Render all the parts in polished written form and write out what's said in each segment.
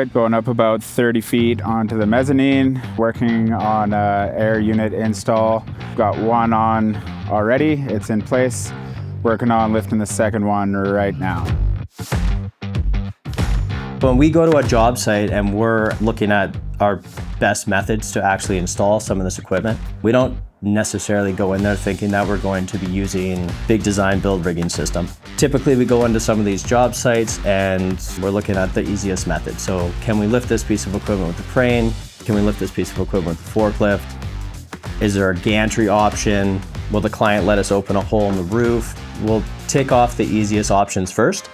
it, going up about 30 feet onto the mezzanine, working on air unit install. Got one on already, it's in place. Working on lifting the second one right now. When we go to a job site and we're looking at our best methods to actually install some of this equipment, we don't necessarily go in there thinking that we're going to be using big design build rigging system. Typically we go into some of these job sites and we're looking at the easiest method. So can we lift this piece of equipment with the crane? Can we lift this piece of equipment with the forklift? Is there a gantry option? Will the client let us open a hole in the roof? We'll take off the easiest options first.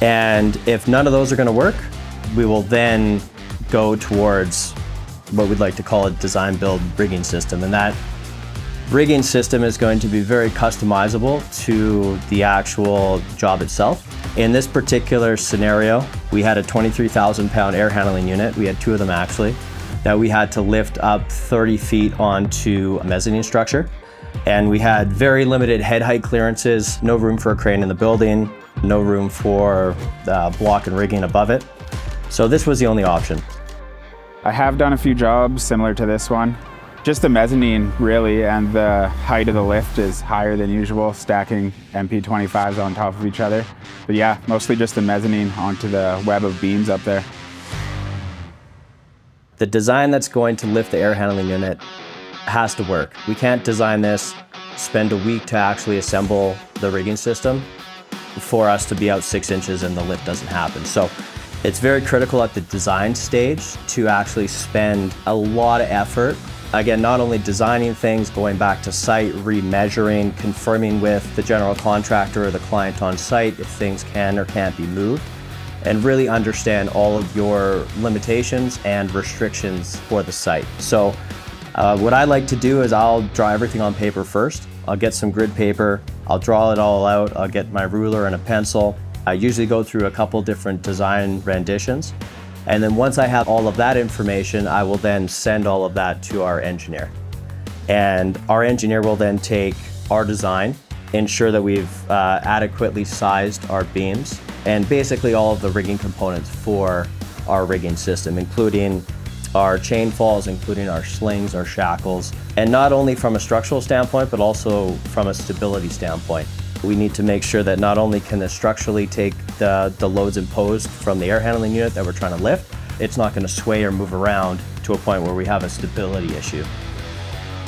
And if none of those are going to work, we will then go towards what we'd like to call a design build rigging system. And that rigging system is going to be very customizable to the actual job itself. In this particular scenario, we had a 23,000 pound air handling unit. We had two of them actually, that we had to lift up 30 feet onto a mezzanine structure. And we had very limited head height clearances, no room for a crane in the building, no room for block and rigging above it. So this was the only option. I have done a few jobs similar to this one. Just the mezzanine really, and the height of the lift is higher than usual, stacking MP25s on top of each other. But yeah, mostly just the mezzanine onto the web of beams up there. The design that's going to lift the air handling unit has to work. We can't design this, spend a week to actually assemble the rigging system for us to be out 6 inches and the lift doesn't happen. So it's very critical at the design stage to actually spend a lot of effort. Again, not only designing things, going back to site, remeasuring, confirming with the general contractor or the client on site if things can or can't be moved, and really understand all of your limitations and restrictions for the site. So what I like to do is I'll draw everything on paper first. I'll get some grid paper, I'll draw it all out, I'll get my ruler and a pencil. I usually go through a couple different design renditions. And then once I have all of that information, I will then send all of that to our engineer. And our engineer will then take our design, ensure that we've adequately sized our beams, and basically all of the rigging components for our rigging system, including our chain falls, including our slings, our shackles, and not only from a structural standpoint, but also from a stability standpoint. We need to make sure that not only can this structurally take the loads imposed from the air handling unit that we're trying to lift, it's not going to sway or move around to a point where we have a stability issue.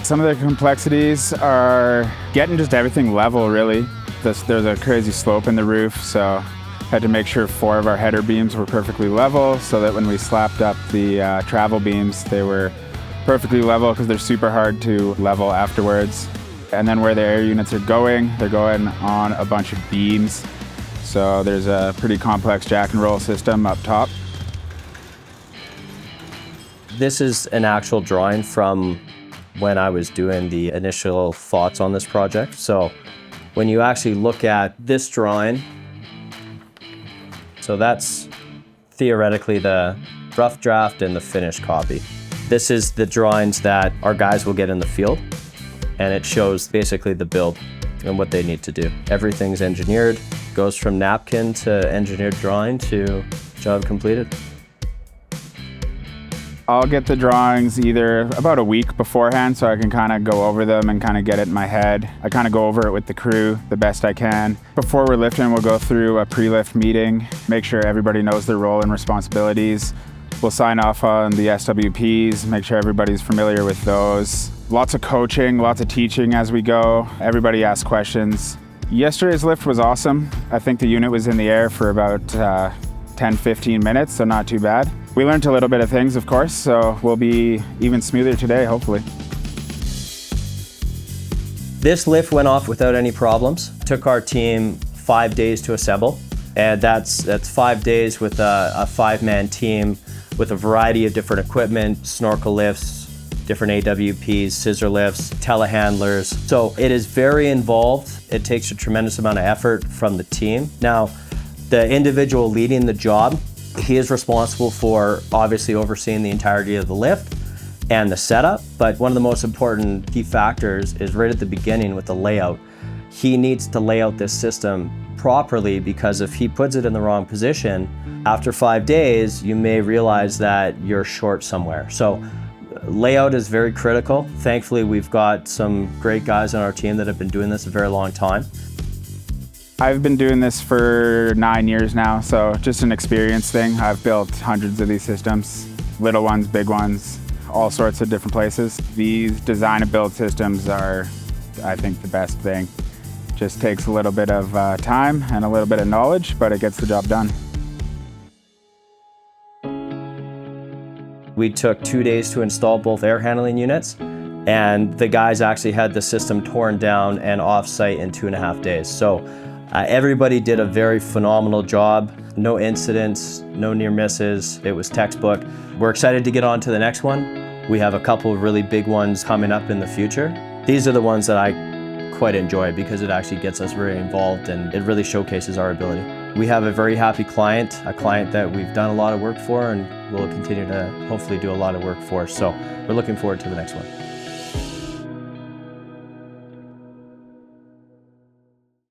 Some of the complexities are getting just everything level, really. There's a crazy slope in the roof, so had to make sure 4 of our header beams were perfectly level so that when we slapped up the travel beams, they were perfectly level because they're super hard to level afterwards. And then where the air units are going, they're going on a bunch of beams. So there's a pretty complex jack and roll system up top. This is an actual drawing from when I was doing the initial thoughts on this project. So when you actually look at this drawing, so that's theoretically the rough draft and the finished copy. This is the drawings that our guys will get in the field. And it shows basically the build and what they need to do. Everything's engineered, goes from napkin to engineered drawing to job completed. I'll get the drawings either about a week beforehand so I can kind of go over them and kind of get it in my head. I kind of go over it with the crew the best I can. Before we're lifting, we'll go through a pre-lift meeting, make sure everybody knows their role and responsibilities. We'll sign off on the SWPs, make sure everybody's familiar with those. Lots of coaching, lots of teaching as we go. Everybody asks questions. Yesterday's lift was awesome. I think the unit was in the air for about 10-15 minutes, so not too bad. We learned a little bit of things, of course, so we'll be even smoother today, hopefully. This lift went off without any problems. Took our team 5 days to assemble, and that's 5 days with a 5-man team with a variety of different equipment, snorkel lifts, different AWPs, scissor lifts, telehandlers. So it is very involved. It takes a tremendous amount of effort from the team. Now, the individual leading the job, he is responsible for obviously overseeing the entirety of the lift and the setup, but one of the most important key factors is right at the beginning with the layout. He needs to lay out this system properly, because if he puts it in the wrong position, after 5 days, you may realize that you're short somewhere. So layout is very critical. Thankfully, we've got some great guys on our team that have been doing this a very long time. I've been doing this for 9 years now, so just an experience thing. I've built hundreds of these systems, little ones, big ones, all sorts of different places. These design and build systems are, I think, the best thing. Just takes a little bit of time and a little bit of knowledge, but it gets the job done. We took 2 days to install both air handling units, and the guys actually had the system torn down and off-site in 2.5 days. So everybody did a very phenomenal job. No incidents, no near misses. It was textbook. We're excited to get on to the next one. We have a couple of really big ones coming up in the future. These are the ones that I quite enjoy because it actually gets us very involved and it really showcases our ability. We have a very happy client, a client that we've done a lot of work for and will continue to hopefully do a lot of work for. So we're looking forward to the next one.